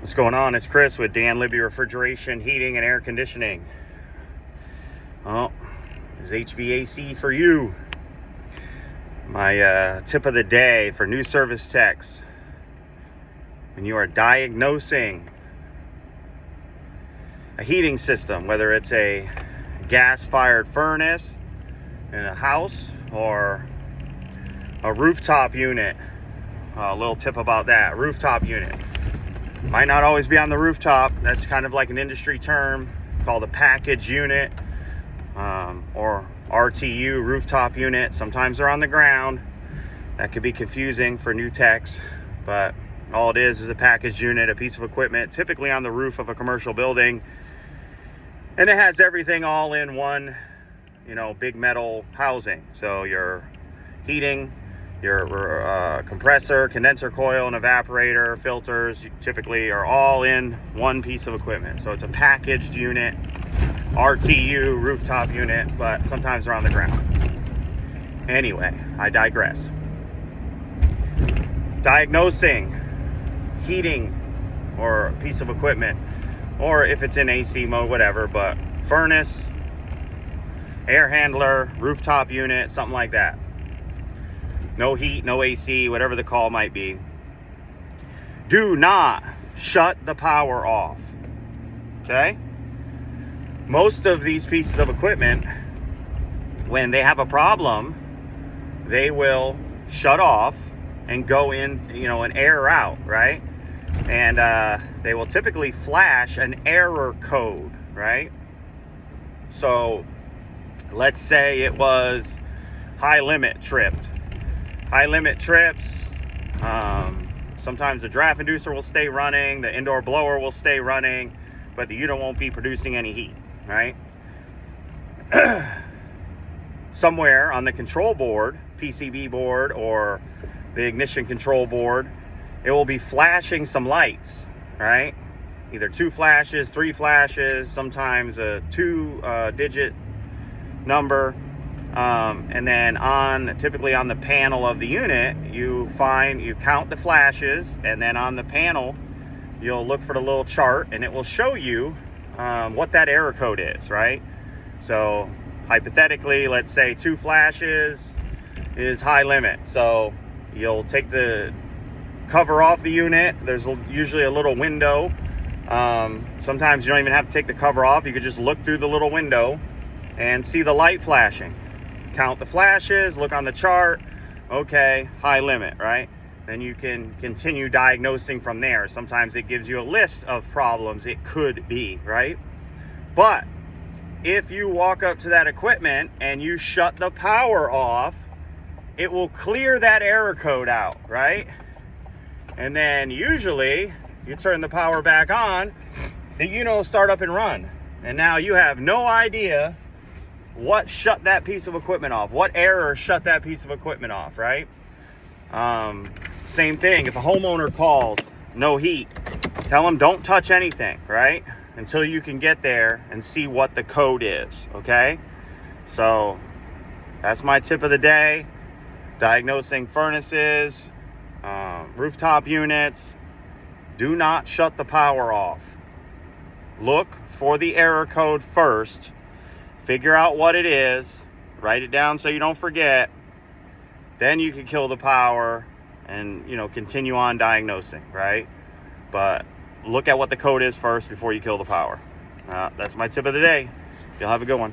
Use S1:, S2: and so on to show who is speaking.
S1: What's going on? It's Chris with Dan Libby Refrigeration, Heating, and Air Conditioning. Oh, is HVAC for you. My tip of the day for new service techs. When you are diagnosing a heating system, whether it's a gas-fired furnace in a house or a rooftop unit, a little tip about that. Rooftop unit might not always be on the rooftop. That's kind of like an industry term called a package unit, or RTU, rooftop unit. Sometimes they're on the ground. That could be confusing for new techs, but all it is a package unit, a piece of equipment, typically on the roof of a commercial building. And it has everything all in one, big metal housing. So your heating, your compressor, condenser coil, and evaporator, filters typically are all in one piece of equipment. So it's a packaged unit, RTU, rooftop unit, but sometimes they're on the ground. Anyway, I digress. Diagnosing heating or a piece of equipment, or if it's in AC mode, whatever, but furnace, air handler, rooftop unit, something like that. No heat, no AC, whatever the call might be. Do not shut the power off, okay? Most of these pieces of equipment, when they have a problem, they will shut off and go in, and air out, right? And they will typically flash an error code, right? So let's say it was high limit tripped. High limit trips, sometimes the draft inducer will stay running, the indoor blower will stay running, but the unit won't be producing any heat, right? Somewhere on the control board, PCB board, or the ignition control board, it will be flashing some lights, right? Either 2 flashes, 3 flashes, sometimes a 2-digit number. And then typically on the panel of the unit, you count the flashes, and then on the panel, you'll look for the little chart, and it will show you what that error code is, right? So hypothetically, let's say 2 flashes is high limit. So you'll take the cover off the unit. There's usually a little window. Sometimes you don't even have to take the cover off. You could just look through the little window and see the light flashing. Count the flashes, look on the chart. Okay, high limit, right? Then you can continue diagnosing from there. Sometimes it gives you a list of problems it could be, right? But if you walk up to that equipment and you shut the power off, it will clear that error code out, right? And then usually you turn the power back on, the unit will start up and run. And now you have no idea what shut that piece of equipment off, what error shut that piece of equipment off, right? Same thing, if a homeowner calls, no heat, tell them don't touch anything, right? Until you can get there and see what the code is, okay? So that's my tip of the day. Diagnosing furnaces, rooftop units. Do not shut the power off. Look for the error code first. Figure out what it is. Write it down so you don't forget. Then you can kill the power and, continue on diagnosing, right? But look at what the code is first before you kill the power. That's my tip of the day. You'll have a good one.